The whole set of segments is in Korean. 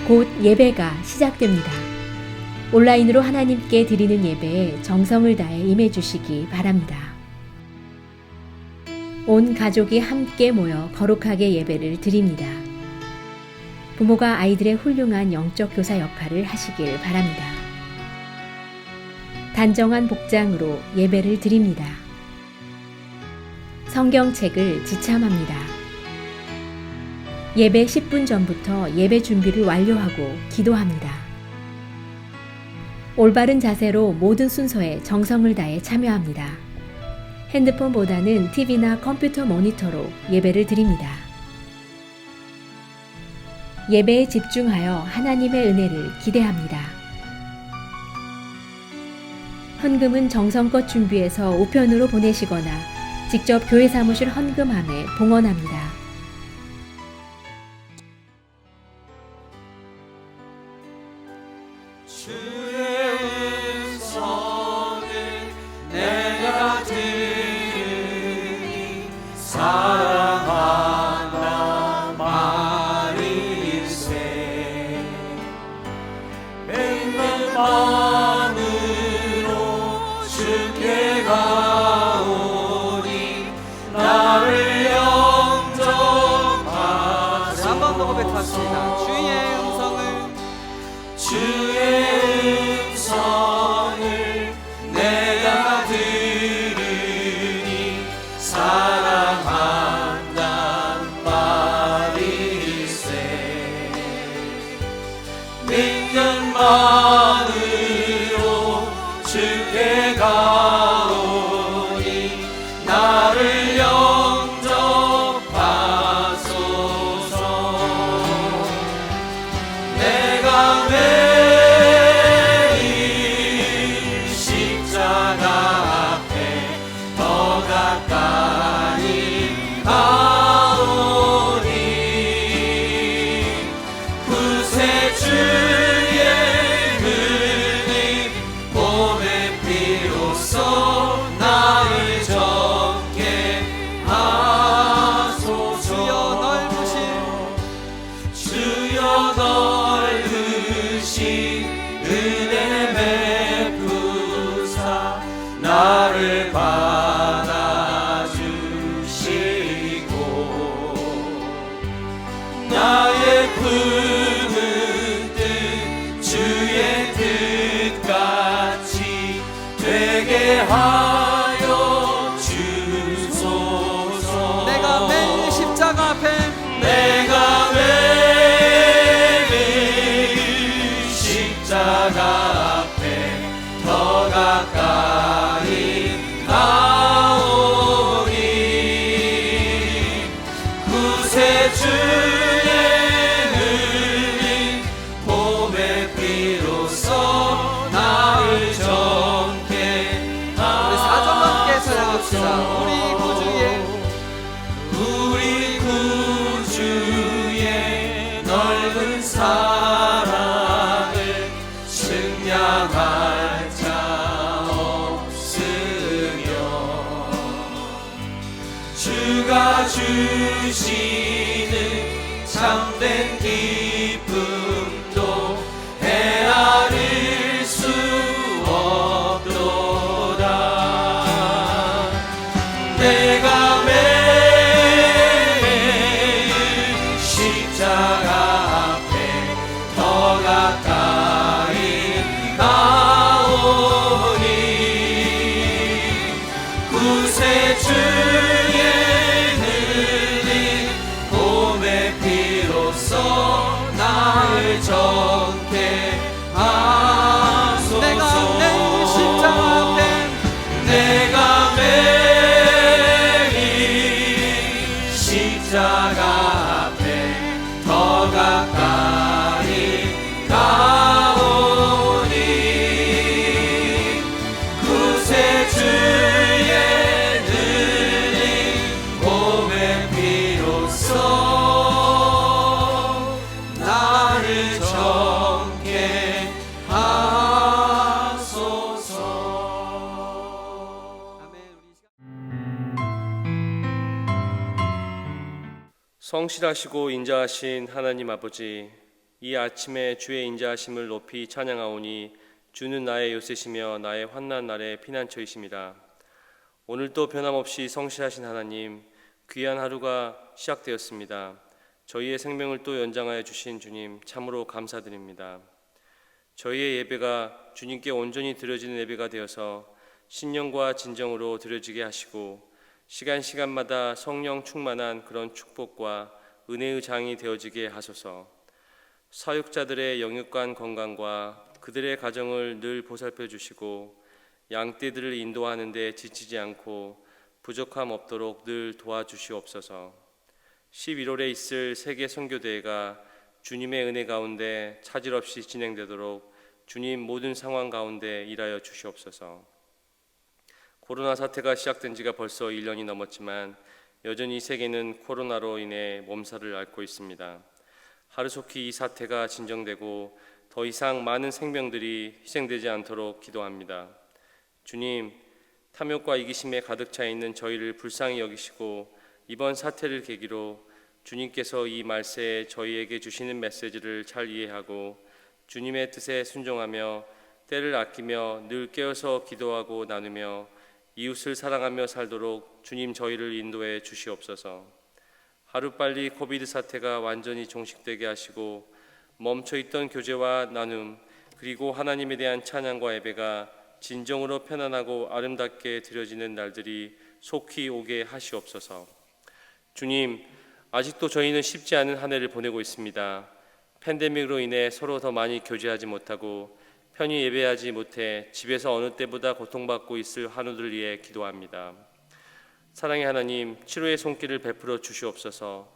곧 예배가 시작됩니다. 온라인으로 하나님께 드리는 예배에 정성을 다해 임해 주시기 바랍니다. 온 가족이 함께 모여 거룩하게 예배를 드립니다. 부모가 아이들의 훌륭한 영적 교사 역할을 하시길 바랍니다. 단정한 복장으로 예배를 드립니다. 성경책을 지참합니다. 예배 10분 전부터 예배 준비를 완료하고 기도합니다. 올바른 자세로 모든 순서에 정성을 다해 참여합니다. 핸드폰보다는 TV나 컴퓨터 모니터로 예배를 드립니다. 예배에 집중하여 하나님의 은혜를 기대합니다. 헌금은 정성껏 준비해서 우편으로 보내시거나 직접 교회 사무실 헌금함에 봉헌합니다. 주의 음성을 내가 들으니 사랑한다 말일세. 맹렬 마음으로 주께 가오니 나를 영접하소서. 한번 더 고백합시다. 주의 음성을 내가 들으니 사랑한단 말일세. 믿는 마음으로 주께 가오니 나를 영접하소서. 내가 매일 십자가 앞에 더 가까이 가오니 구세주의 흘린 봄의 피로써 나를 정케 하소서. 주여 넓으신 은혜 베푸사 나를 받아주시고 나의 품은 뜻 주의 뜻같이 되게 하여 주소서. 내가 매일 십자가 앞에 내가 매일 십자가 앞에 더 가까이 가오니 구세주의 흘린 봄의 피로써 나를 정케 우리 4절로 함께 찬양합시다. 우리 구주의 넓은 사랑을 측량할 자 없으며 주가 주시는 참된 기쁨도 헤아릴 수 없도다. 내가 매일 십자가 앞에 더 가까이 가오니 구세주의 흘린 봄의 피로써 나를 정케 하소서. 내가 매일 십자가 앞에 내가 매일 십자가 앞에 더 가까이 가오니 구세주의 흘린 봄의 피로써 나를 정케 하소서. 성실하시고 인자하신 하나님 아버지, 이 아침에 주의 인자하심을 높이 찬양하오니 주는 나의 요새시며 나의 환난 날의 피난처이심이라. 오늘도 변함없이 성실하신 하나님, 귀한 하루가 시작되었습니다. 저희의 생명을 또 연장하여 주신 주님 참으로 감사드립니다. 저희의 예배가 주님께 온전히 드려지는 예배가 되어서 신령과 진정으로 드려지게 하시고 시간마다 성령 충만한 그런 축복과 은혜의 장이 되어지게 하소서. 사육자들의 영육간 건강과 그들의 가정을 늘 보살펴 주시고 양떼들을 인도하는 데 지치지 않고 부족함 없도록 늘 도와주시옵소서. 11월에 있을 세계 선교대회가 주님의 은혜 가운데 차질 없이 진행되도록 주님 모든 상황 가운데 일하여 주시옵소서. 코로나 사태가 시작된 지가 벌써 1년이 넘었지만 여전히 세계는 코로나로 인해 몸살을 앓고 있습니다. 하루속히 이 사태가 진정되고 더 이상 많은 생명들이 희생되지 않도록 기도합니다. 주님, 탐욕과 이기심에 가득 차 있는 저희를 불쌍히 여기시고 이번 사태를 계기로 주님께서 이 말세에 저희에게 주시는 메시지를 잘 이해하고 주님의 뜻에 순종하며 때를 아끼며 늘 깨어서 기도하고 나누며 이웃을 사랑하며 살도록 주님 저희를 인도해 주시옵소서. 하루빨리 코비드 사태가 완전히 종식되게 하시고 멈춰있던 교제와 나눔 그리고 하나님에 대한 찬양과 예배가 진정으로 편안하고 아름답게 드려지는 날들이 속히 오게 하시옵소서. 주님, 아직도 저희는 쉽지 않은 한 해를 보내고 있습니다. 팬데믹으로 인해 서로 더 많이 교제하지 못하고 편히 예배하지 못해 집에서 어느 때보다 고통받고 있을 한우들을 위해 기도합니다. 사랑의 하나님, 치료의 손길을 베풀어 주시옵소서.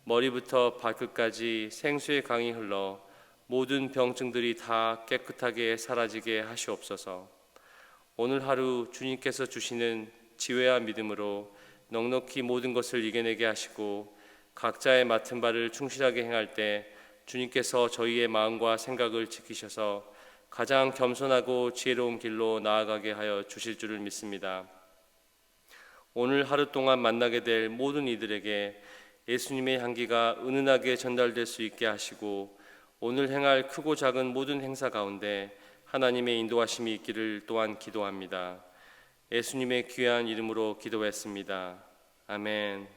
머리부터 발끝까지 생수의 강이 흘러 모든 병증들이 다 깨끗하게 사라지게 하시옵소서. 오늘 하루 주님께서 주시는 지혜와 믿음으로 넉넉히 모든 것을 이겨내게 하시고 각자의 맡은 바를 충실하게 행할 때 주님께서 저희의 마음과 생각을 지키셔서 가장 겸손하고 지혜로운 길로 나아가게 하여 주실 줄을 믿습니다. 오늘 하루 동안 만나게 될 모든 이들에게 예수님의 향기가 은은하게 전달될 수 있게 하시고 오늘 행할 크고 작은 모든 행사 가운데 하나님의 인도하심이 있기를 또한 기도합니다. 예수님의 귀한 이름으로 기도했습니다. 아멘.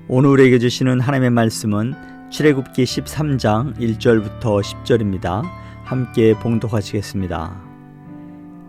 오늘 우리에게 주시는 하나님의 말씀은 출애굽기 13장 1절부터 10절입니다. 함께 봉독하시겠습니다.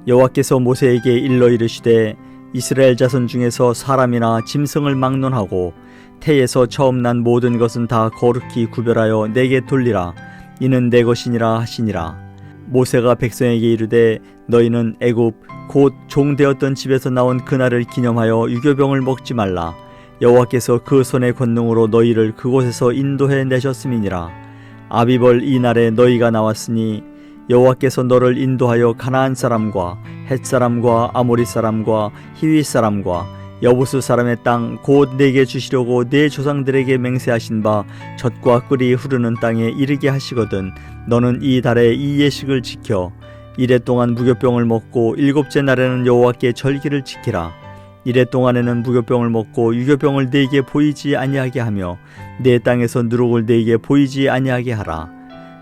여호와께서 모세에게 일러 이르시되 이스라엘 자손 중에서 사람이나 짐승을 막론하고 태에서 처음 난 모든 것은 다 거룩히 구별하여 내게 돌리라. 이는 내 것이니라 하시니라. 모세가 백성에게 이르되 너희는 애굽 곧 종되었던 집에서 나온 그날을 기념하여 유교병을 먹지 말라. 여호와께서 그 손의 권능으로 너희를 그곳에서 인도해 내셨음이니라. 아비벌 이날에 너희가 나왔으니 여호와께서 너를 인도하여 가나안 사람과 헷 사람과 아모리 사람과 히위 사람과 여부스 사람의 땅 곧 내게 주시려고 내 조상들에게 맹세하신 바 젖과 꿀이 흐르는 땅에 이르게 하시거든 너는 이 달에 이 예식을 지켜 이래 동안 무교병을 먹고 일곱째 날에는 여호와께 절기를 지키라. 이래 동안에는 무교병을 먹고 유교병을 네게 보이지 아니하게 하며 내 땅에서 누룩을 네게 보이지 아니하게 하라.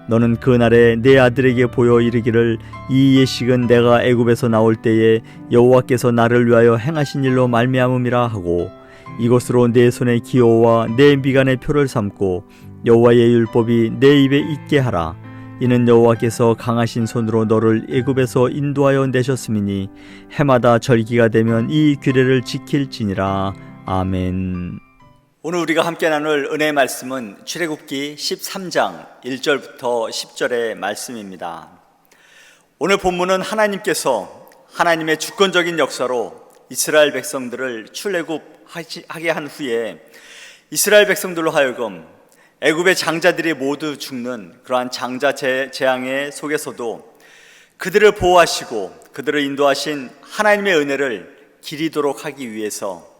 너는 그날에 내 아들에게 보여 이르기를 이 예식은 내가 애굽에서 나올 때에 여호와께서 나를 위하여 행하신 일로 말미암음이라 하고 이것으로 내 손의 기호와 내 미간의 표를 삼고 여호와의 율법이 내 입에 있게 하라. 이는 여호와께서 강하신 손으로 너를 애굽에서 인도하여 내셨음이니 해마다 절기가 되면 이 규례를 지킬지니라. 아멘. 오늘 우리가 함께 나눌 은혜의 말씀은 출애굽기 13장 1절부터 10절의 말씀입니다. 오늘 본문은 하나님께서 하나님의 주권적인 역사로 이스라엘 백성들을 출애굽하게 한 후에 이스라엘 백성들로 하여금 애굽의 장자들이 모두 죽는 그러한 장자 재앙의 속에서도 그들을 보호하시고 그들을 인도하신 하나님의 은혜를 기리도록 하기 위해서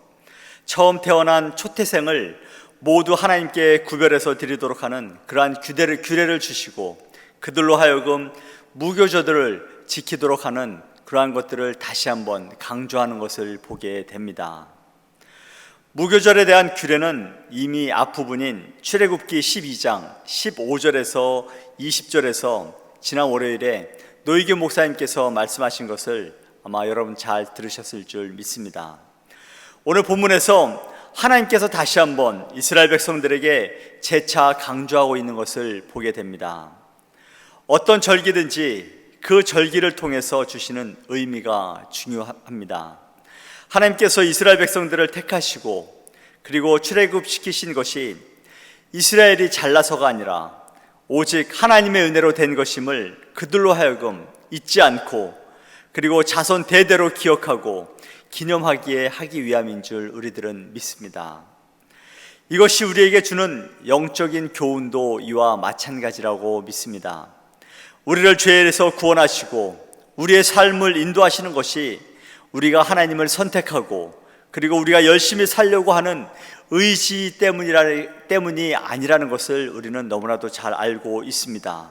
처음 태어난 초태생을 모두 하나님께 구별해서 드리도록 하는 그러한 규례를 주시고 그들로 하여금 무교절들을 지키도록 하는 그러한 것들을 다시 한번 강조하는 것을 보게 됩니다. 무교절에 대한 규례는 이미 앞부분인 출애굽기 12장 15절에서 20절에서 지난 월요일에 노희교 목사님께서 말씀하신 것을 아마 여러분 잘 들으셨을 줄 믿습니다. 오늘 본문에서 하나님께서 다시 한번 이스라엘 백성들에게 재차 강조하고 있는 것을 보게 됩니다. 어떤 절기든지 그 절기를 통해서 주시는 의미가 중요합니다. 하나님께서 이스라엘 백성들을 택하시고 그리고 출애굽시키신 것이 이스라엘이 잘나서가 아니라 오직 하나님의 은혜로 된 것임을 그들로 하여금 잊지 않고 그리고 자손 대대로 기억하고 기념하기에 하기 위함인 줄 우리들은 믿습니다. 이것이 우리에게 주는 영적인 교훈도 이와 마찬가지라고 믿습니다. 우리를 죄에서 구원하시고 우리의 삶을 인도하시는 것이 우리가 하나님을 선택하고 그리고 우리가 열심히 살려고 하는 의지 때문이 아니라는 것을 우리는 너무나도 잘 알고 있습니다.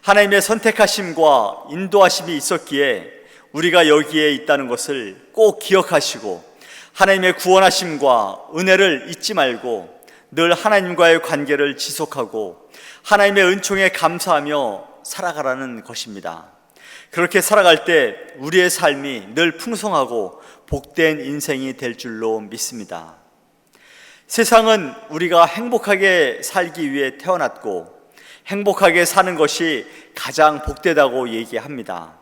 하나님의 선택하심과 인도하심이 있었기에 우리가 여기에 있다는 것을 꼭 기억하시고 하나님의 구원하심과 은혜를 잊지 말고 늘 하나님과의 관계를 지속하고 하나님의 은총에 감사하며 살아가라는 것입니다. 그렇게 살아갈 때 우리의 삶이 늘 풍성하고 복된 인생이 될 줄로 믿습니다. 세상은 우리가 행복하게 살기 위해 태어났고 행복하게 사는 것이 가장 복되다고 얘기합니다.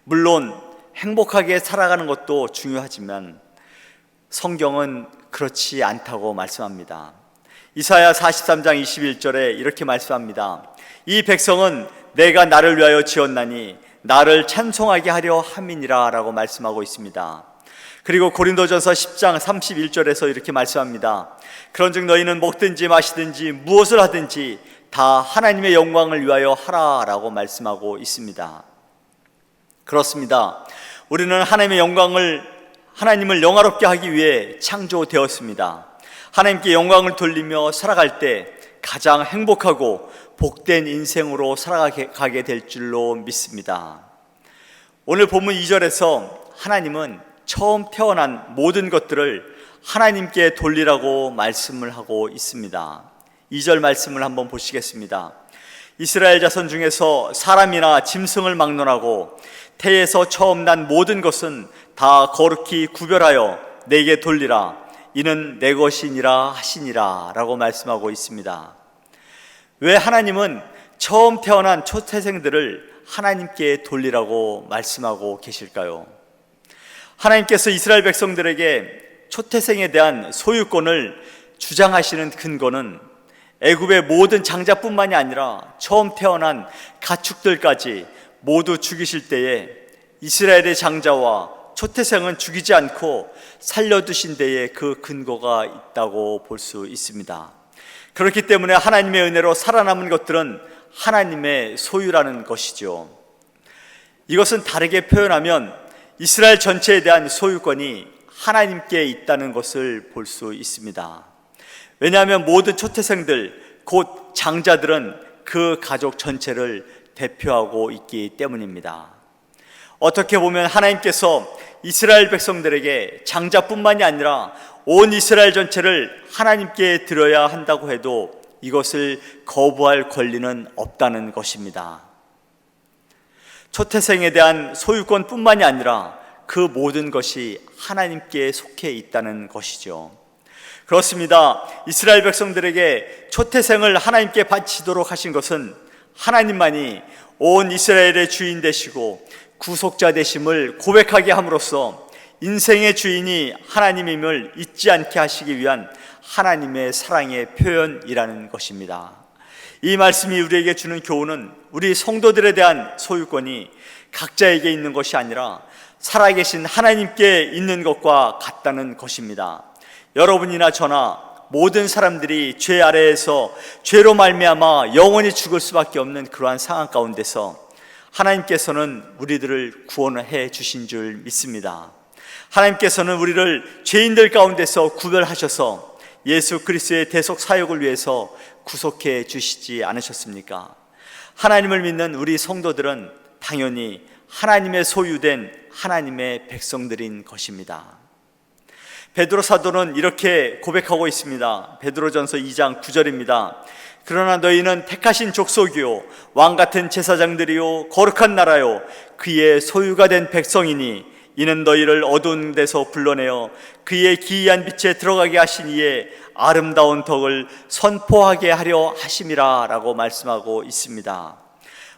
물론 행복하게 살아가는 것도 중요하지만 성경은 그렇지 않다고 말씀합니다. 이사야 43장 21절에 이렇게 말씀합니다. 이 백성은 내가 나를 위하여 지었나니 나를 찬송하게 하려 함이니라 라고 말씀하고 있습니다. 그리고 고린도전서 10장 31절에서 이렇게 말씀합니다. 그런즉 너희는 먹든지 마시든지 무엇을 하든지 다 하나님의 영광을 위하여 하라 라고 말씀하고 있습니다. 그렇습니다. 우리는 하나님을 영화롭게 하기 위해 창조되었습니다. 하나님께 영광을 돌리며 살아갈 때 가장 행복하고 복된 인생으로 살아가게 될 줄로 믿습니다. 오늘 본문 2절에서 하나님은 처음 태어난 모든 것들을 하나님께 돌리라고 말씀을 하고 있습니다. 2절 말씀을 한번 보시겠습니다. 이스라엘 자손 중에서 사람이나 짐승을 막론하고 태에서 처음 난 모든 것은 다 거룩히 구별하여 내게 돌리라. 이는 내 것이니라 하시니라 라고 말씀하고 있습니다. 왜 하나님은 처음 태어난 초태생들을 하나님께 돌리라고 말씀하고 계실까요? 하나님께서 이스라엘 백성들에게 초태생에 대한 소유권을 주장하시는 근거는 애굽의 모든 장자뿐만이 아니라 처음 태어난 가축들까지 모두 죽이실 때에 이스라엘의 장자와 초태생은 죽이지 않고 살려두신 데에 그 근거가 있다고 볼 수 있습니다. 그렇기 때문에 하나님의 은혜로 살아남은 것들은 하나님의 소유라는 것이죠. 이것은 다르게 표현하면 이스라엘 전체에 대한 소유권이 하나님께 있다는 것을 볼 수 있습니다. 왜냐하면 모든 초태생들, 곧 장자들은 그 가족 전체를 대표하고 있기 때문입니다. 어떻게 보면 하나님께서 이스라엘 백성들에게 장자뿐만이 아니라 온 이스라엘 전체를 하나님께 드려야 한다고 해도 이것을 거부할 권리는 없다는 것입니다. 초태생에 대한 소유권뿐만이 아니라 그 모든 것이 하나님께 속해 있다는 것이죠. 그렇습니다. 이스라엘 백성들에게 초태생을 하나님께 바치도록 하신 것은 하나님만이 온 이스라엘의 주인 되시고 구속자 되심을 고백하게 함으로써 인생의 주인이 하나님임을 잊지 않게 하시기 위한 하나님의 사랑의 표현이라는 것입니다. 이 말씀이 우리에게 주는 교훈은 우리 성도들에 대한 소유권이 각자에게 있는 것이 아니라 살아계신 하나님께 있는 것과 같다는 것입니다. 여러분이나 저나 모든 사람들이 죄 아래에서 죄로 말미암아 영원히 죽을 수밖에 없는 그러한 상황 가운데서 하나님께서는 우리들을 구원해 주신 줄 믿습니다. 하나님께서는 우리를 죄인들 가운데서 구별하셔서 예수 그리스도의 대속 사역을 위해서 구속해 주시지 않으셨습니까? 하나님을 믿는 우리 성도들은 당연히 하나님의 소유된 하나님의 백성들인 것입니다. 베드로 사도는 이렇게 고백하고 있습니다. 베드로전서 2장 9절입니다. 그러나 너희는 택하신 족속이요 왕같은 제사장들이요 거룩한 나라요 그의 소유가 된 백성이니 이는 너희를 어두운 데서 불러내어 그의 기이한 빛에 들어가게 하신 이의 아름다운 덕을 선포하게 하려 하심이라 라고 말씀하고 있습니다.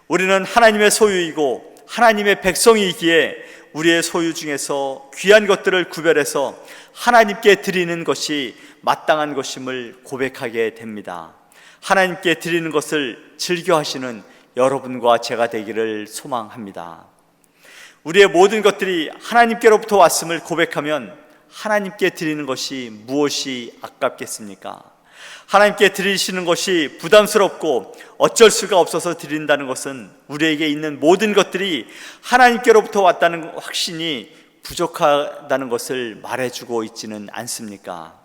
우리는 하나님의 소유이고 하나님의 백성이기에 우리의 소유 중에서 귀한 것들을 구별해서 하나님께 드리는 것이 마땅한 것임을 고백하게 됩니다. 하나님께 드리는 것을 즐겨하시는 여러분과 제가 되기를 소망합니다. 우리의 모든 것들이 하나님께로부터 왔음을 고백하면 하나님께 드리는 것이 무엇이 아깝겠습니까? 하나님께 드리시는 것이 부담스럽고 어쩔 수가 없어서 드린다는 것은 우리에게 있는 모든 것들이 하나님께로부터 왔다는 확신이 부족하다는 것을 말해주고 있지는 않습니까?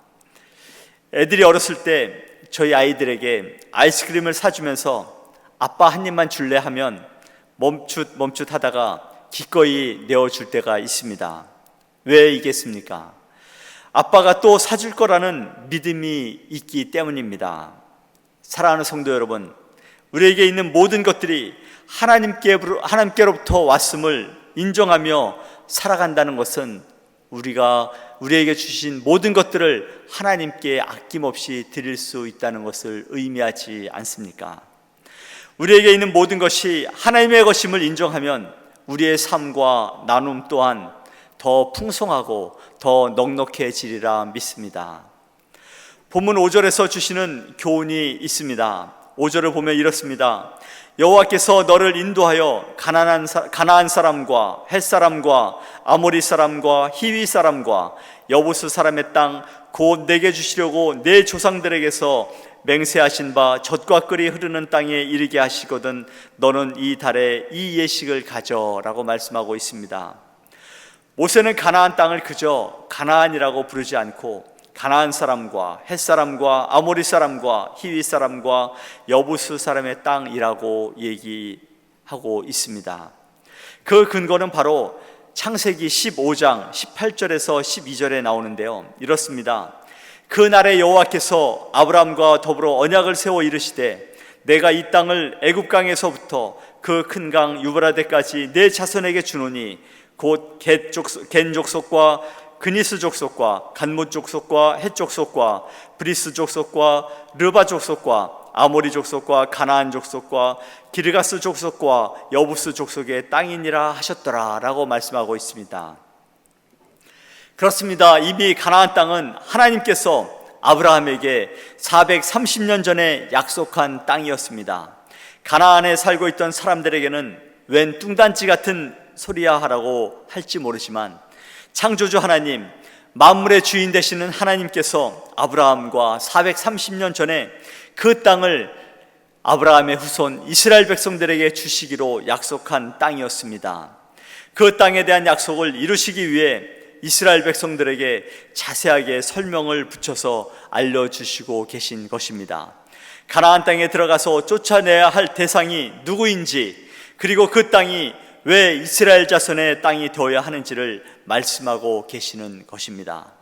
애들이 어렸을 때 저희 아이들에게 아이스크림을 사주면서 아빠 한 입만 줄래 하면 멈칫 하다가 기꺼이 내어줄 때가 있습니다. 왜 이겠습니까? 아빠가 또 사줄 거라는 믿음이 있기 때문입니다. 사랑하는 성도 여러분, 우리에게 있는 모든 것들이 하나님께로부터 왔음을 인정하며 살아간다는 것은 우리에게 주신 모든 것들을 하나님께 아낌없이 드릴 수 있다는 것을 의미하지 않습니까? 우리에게 있는 모든 것이 하나님의 것임을 인정하면 우리의 삶과 나눔 또한 더 풍성하고 더 넉넉해지리라 믿습니다. 본문 5절에서 주시는 교훈이 있습니다. 5절을 보면 이렇습니다. 여호와께서 너를 인도하여 가나안 사람과 헷 사람과 아모리 사람과 히위 사람과 여부스 사람의 땅 곧 내게 주시려고 내 조상들에게서 맹세하신 바 젖과 꿀이 흐르는 땅에 이르게 하시거든 너는 이 달에 이 예식을 가져라고 말씀하고 있습니다. 모세는 가나안 땅을 그저 가나안이라고 부르지 않고 가나안 사람과 헷 사람과 아모리 사람과 히위 사람과 여부스 사람의 땅이라고 얘기하고 있습니다. 그 근거는 바로 창세기 15장 18절에서 12절에 나오는데요. 이렇습니다. 그날에 여호와께서 아브라함과 더불어 언약을 세워 이르시되 내가 이 땅을 애굽강에서부터 그 큰 강 유브라데까지 내 자손에게 주노니 곧 겐 족속과 그니스 족속과 간못 족속과 헷 족속과 브리스 족속과 르바 족속과 아모리 족속과 가나안 족속과 기르가스 족속과 여부스 족속의 땅이니라 하셨더라 라고 말씀하고 있습니다. 그렇습니다. 이미 가나안 땅은 하나님께서 아브라함에게 430년 전에 약속한 땅이었습니다. 가나안에 살고 있던 사람들에게는 웬 뚱단지 같은 소리야 하라고 할지 모르지만 창조주 하나님, 만물의 주인 되시는 하나님께서 아브라함과 430년 전에 그 땅을 아브라함의 후손 이스라엘 백성들에게 주시기로 약속한 땅이었습니다. 그 땅에 대한 약속을 이루시기 위해 이스라엘 백성들에게 자세하게 설명을 붙여서 알려주시고 계신 것입니다. 가나안 땅에 들어가서 쫓아내야 할 대상이 누구인지, 그리고 그 땅이 왜 이스라엘 자손의 땅이 되어야 하는지를 말씀하고 계시는 것입니다.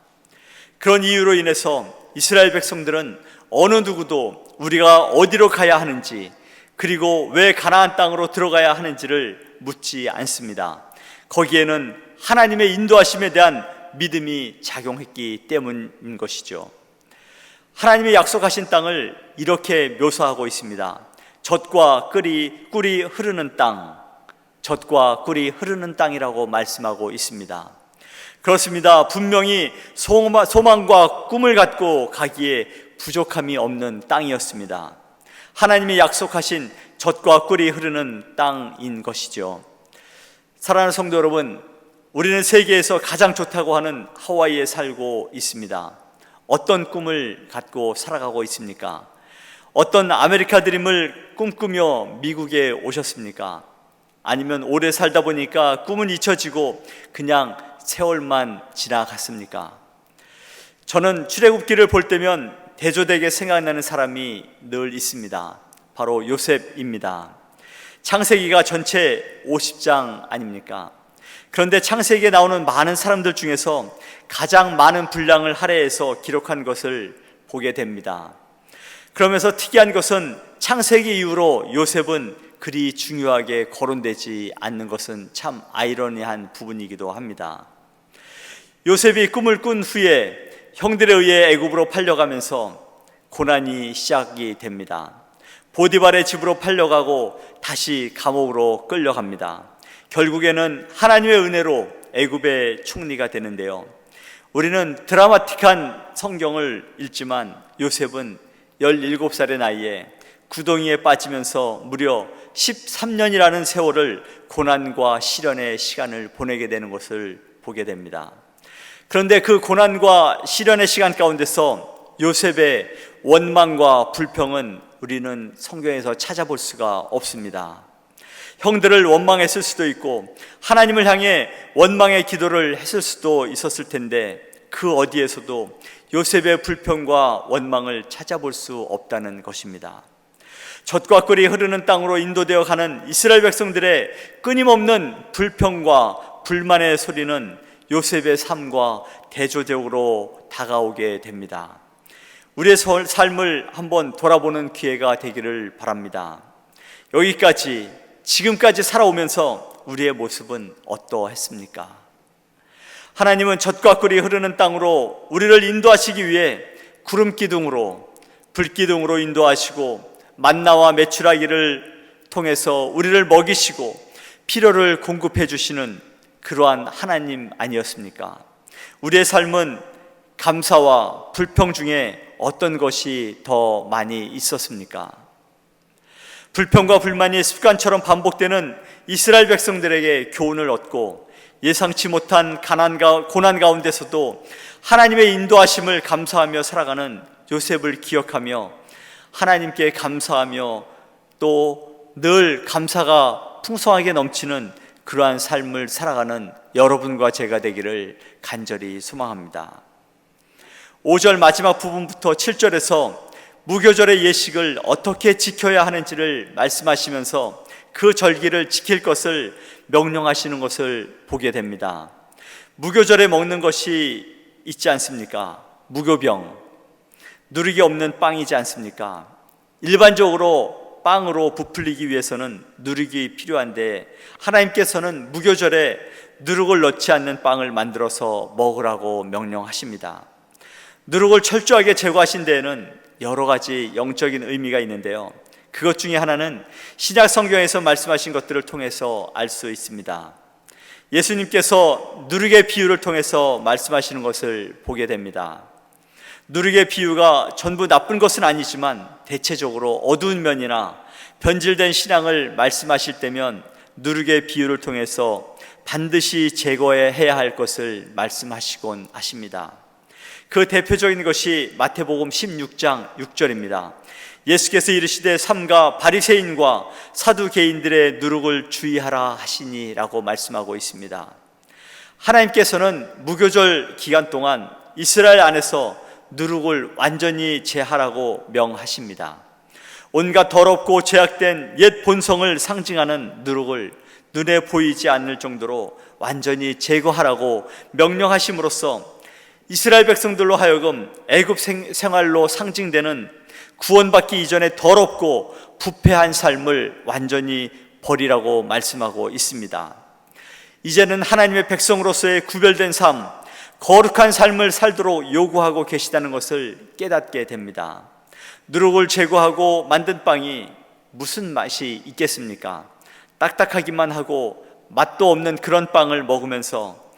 그런 이유로 인해서 이스라엘 백성들은 어느 누구도 우리가 어디로 가야 하는지, 그리고 왜 가나안 땅으로 들어가야 하는지를 묻지 않습니다. 거기에는 하나님의 인도하심에 대한 믿음이 작용했기 때문인 것이죠. 하나님의 약속하신 땅을 이렇게 묘사하고 있습니다. 젖과 꿀이 흐르는 땅, 젖과 꿀이 흐르는 땅이라고 말씀하고 있습니다. 그렇습니다. 분명히 소망과 꿈을 갖고 가기에 부족함이 없는 땅이었습니다. 하나님이 약속하신 젖과 꿀이 흐르는 땅인 것이죠. 사랑하는 성도 여러분, 우리는 세계에서 가장 좋다고 하는 하와이에 살고 있습니다. 어떤 꿈을 갖고 살아가고 있습니까? 어떤 아메리카 드림을 꿈꾸며 미국에 오셨습니까? 아니면 오래 살다 보니까 꿈은 잊혀지고 그냥 세월만 지나갔습니까? 저는 출애굽기를 볼 때면 대조되게 생각나는 사람이 늘 있습니다. 바로 요셉입니다. 창세기가 전체 50장 아닙니까? 그런데 창세기에 나오는 많은 사람들 중에서 가장 많은 분량을 할애해서 기록한 것을 보게 됩니다. 그러면서 특이한 것은 창세기 이후로 요셉은 그리 중요하게 거론되지 않는 것은 참 아이러니한 부분이기도 합니다. 요셉이 꿈을 꾼 후에 형들에 의해 애굽으로 팔려가면서 고난이 시작이 됩니다. 보디발의 집으로 팔려가고 다시 감옥으로 끌려갑니다. 결국에는 하나님의 은혜로 애굽의 총리가 되는데요. 우리는 드라마틱한 성경을 읽지만 요셉은 17살의 나이에 구덩이에 빠지면서 무려 13년이라는 세월을 고난과 시련의 시간을 보내게 되는 것을 보게 됩니다. 그런데 그 고난과 시련의 시간 가운데서 요셉의 원망과 불평은 우리는 성경에서 찾아볼 수가 없습니다. 형들을 원망했을 수도 있고 하나님을 향해 원망의 기도를 했을 수도 있었을 텐데 그 어디에서도 요셉의 불평과 원망을 찾아볼 수 없다는 것입니다. 젖과 꿀이 흐르는 땅으로 인도되어 가는 이스라엘 백성들의 끊임없는 불평과 불만의 소리는 요셉의 삶과 대조적으로 다가오게 됩니다. 우리의 삶을 한번 돌아보는 기회가 되기를 바랍니다. 여기까지 지금까지 살아오면서 우리의 모습은 어떠했습니까? 하나님은 젖과 꿀이 흐르는 땅으로 우리를 인도하시기 위해 구름 기둥으로 불기둥으로 인도하시고 만나와 메추라기를 통해서 우리를 먹이시고 필요를 공급해 주시는 그러한 하나님 아니었습니까? 우리의 삶은 감사와 불평 중에 어떤 것이 더 많이 있었습니까? 불평과 불만이 습관처럼 반복되는 이스라엘 백성들에게 교훈을 얻고 예상치 못한 고난 가운데서도 하나님의 인도하심을 감사하며 살아가는 요셉을 기억하며 하나님께 감사하며 또 늘 감사가 풍성하게 넘치는 그러한 삶을 살아가는 여러분과 제가 되기를 간절히 소망합니다. 5절 마지막 부분부터 7절에서 무교절의 예식을 어떻게 지켜야 하는지를 말씀하시면서 그 절기를 지킬 것을 명령하시는 것을 보게 됩니다. 무교절에 먹는 것이 있지 않습니까? 무교병, 누룩이 없는 빵이지 않습니까? 일반적으로 빵으로 부풀리기 위해서는 누룩이 필요한데 하나님께서는 무교절에 누룩을 넣지 않는 빵을 만들어서 먹으라고 명령하십니다. 누룩을 철저하게 제거하신 데에는 여러 가지 영적인 의미가 있는데요. 그것 중에 하나는 신약 성경에서 말씀하신 것들을 통해서 알 수 있습니다. 예수님께서 누룩의 비유를 통해서 말씀하시는 것을 보게 됩니다. 누룩의 비유가 전부 나쁜 것은 아니지만 대체적으로 어두운 면이나 변질된 신앙을 말씀하실 때면 누룩의 비유를 통해서 반드시 제거해야 할 것을 말씀하시곤 하십니다. 그 대표적인 것이 마태복음 16장 6절입니다. 예수께서 이르시되 삼가 바리새인과 사두개인들의 누룩을 주의하라 하시니 라고 말씀하고 있습니다. 하나님께서는 무교절 기간 동안 이스라엘 안에서 누룩을 완전히 제하라고 명하십니다. 온갖 더럽고 죄악된 옛 본성을 상징하는 누룩을 눈에 보이지 않을 정도로 완전히 제거하라고 명령하심으로써 이스라엘 백성들로 하여금 애굽 생활로 상징되는 구원받기 이전에 더럽고 부패한 삶을 완전히 버리라고 말씀하고 있습니다. 이제는 하나님의 백성으로서의 구별된 삶, 거룩한 삶을 살도록 요구하고 계시다는 것을 깨닫게 됩니다. 누룩을 제거하고 만든 빵이 무슨 맛이 있겠습니까? 딱딱하기만 하고 맛도 없는 그런 빵을 먹으면서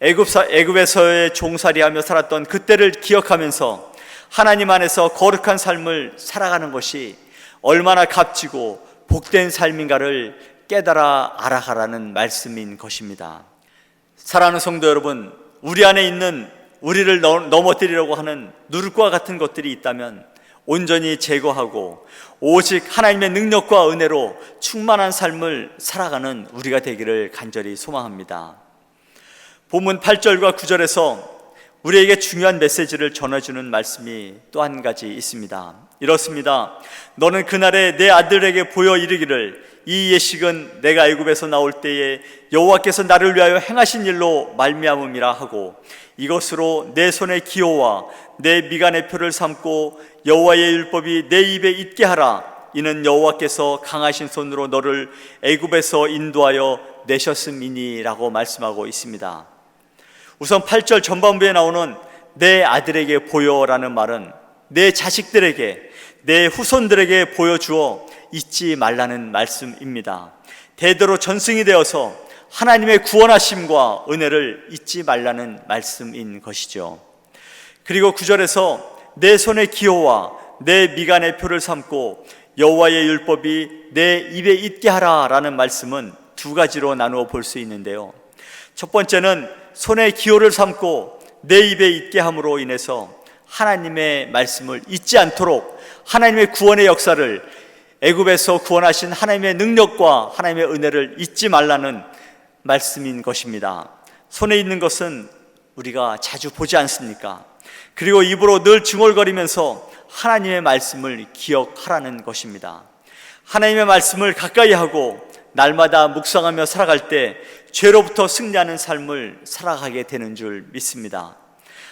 애굽에서의 종살이하며 살았던 그때를 기억하면서 하나님 안에서 거룩한 삶을 살아가는 것이 얼마나 값지고 복된 삶인가를 깨달아 알아가라는 말씀인 것입니다. 사랑하는 성도 여러분, 우리 안에 있는 우리를 넘어뜨리려고 하는 누룩과 같은 것들이 있다면 온전히 제거하고 오직 하나님의 능력과 은혜로 충만한 삶을 살아가는 우리가 되기를 간절히 소망합니다. 본문 8절과 9절에서 우리에게 중요한 메시지를 전해주는 말씀이 또 한 가지 있습니다. 이렇습니다. 너는 그날에 내 아들에게 보여 이르기를 이 예식은 내가 애굽에서 나올 때에 여호와께서 나를 위하여 행하신 일로 말미암음이라 하고 이것으로 내 손의 기호와 내 미간의 표를 삼고 여호와의 율법이 내 입에 있게 하라. 이는 여호와께서 강하신 손으로 너를 애굽에서 인도하여 내셨음이니라고 말씀하고 있습니다. 우선 8절 전반부에 나오는 내 아들에게 보여라는 말은 내 자식들에게, 내 후손들에게 보여주어 잊지 말라는 말씀입니다. 대대로 전승이 되어서 하나님의 구원하심과 은혜를 잊지 말라는 말씀인 것이죠. 그리고 9절에서 내 손의 기호와 내 미간의 표를 삼고 여호와의 율법이 내 입에 있게 하라라는 말씀은 두 가지로 나누어 볼 수 있는데요. 첫 번째는 손의 기호를 삼고 내 입에 있게 함으로 인해서 하나님의 말씀을 잊지 않도록 하나님의 구원의 역사를, 애굽에서 구원하신 하나님의 능력과 하나님의 은혜를 잊지 말라는 말씀인 것입니다. 손에 있는 것은 우리가 자주 보지 않습니까? 그리고 입으로 늘 중얼거리면서 하나님의 말씀을 기억하라는 것입니다. 하나님의 말씀을 가까이 하고 날마다 묵상하며 살아갈 때 죄로부터 승리하는 삶을 살아가게 되는 줄 믿습니다.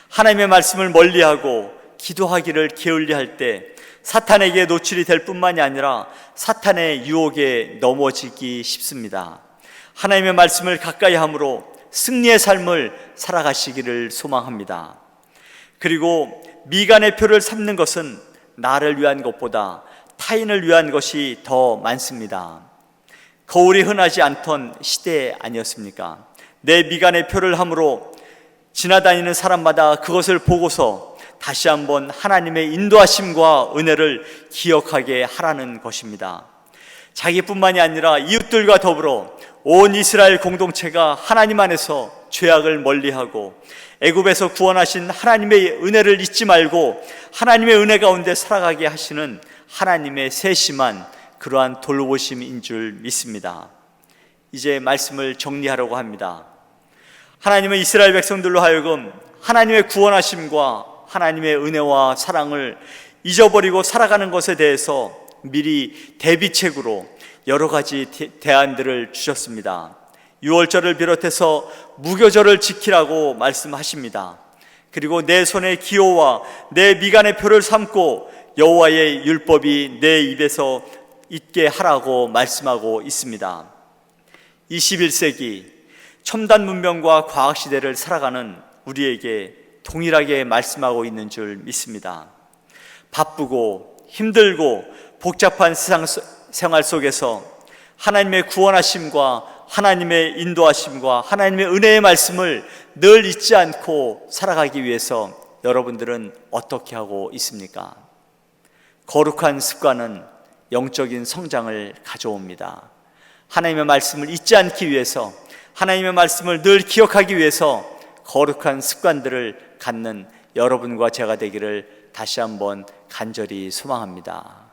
하나님의 말씀을 멀리하고 기도하기를 게을리할 때 사탄에게 노출이 될 뿐만이 아니라 사탄의 유혹에 넘어지기 쉽습니다. 하나님의 말씀을 가까이 함으로 승리의 삶을 살아가시기를 소망합니다. 그리고 미간의 표를 삼는 것은 나를 위한 것보다 타인을 위한 것이 더 많습니다. 거울이 흔하지 않던 시대 아니었습니까? 내 미간의 표를 함으로 지나다니는 사람마다 그것을 보고서 다시 한번 하나님의 인도하심과 은혜를 기억하게 하라는 것입니다. 자기뿐만이 아니라 이웃들과 더불어 온 이스라엘 공동체가 하나님 안에서 죄악을 멀리하고 애굽에서 구원하신 하나님의 은혜를 잊지 말고 하나님의 은혜 가운데 살아가게 하시는 하나님의 세심한 그러한 돌보심인 줄 믿습니다. 이제 말씀을 정리하려고 합니다. 하나님은 이스라엘 백성들로 하여금 하나님의 구원하심과 하나님의 은혜와 사랑을 잊어버리고 살아가는 것에 대해서 미리 대비책으로 여러 가지 대안들을 주셨습니다. 유월절을 비롯해서 무교절을 지키라고 말씀하십니다. 그리고 내 손의 기호와 내 미간의 표를 삼고 여호와의 율법이 내 입에서 있게 하라고 말씀하고 있습니다. 21세기 첨단 문명과 과학 시대를 살아가는 우리에게 동일하게 말씀하고 있는 줄 믿습니다. 바쁘고 힘들고 복잡한 세상 생활 속에서 하나님의 구원하심과 하나님의 인도하심과 하나님의 은혜의 말씀을 늘 잊지 않고 살아가기 위해서 여러분들은 어떻게 하고 있습니까? 거룩한 습관은 영적인 성장을 가져옵니다. 하나님의 말씀을 잊지 않기 위해서, 하나님의 말씀을 늘 기억하기 위해서 거룩한 습관들을 갖는 여러분과 제가 되기를 다시 한번 간절히 소망합니다.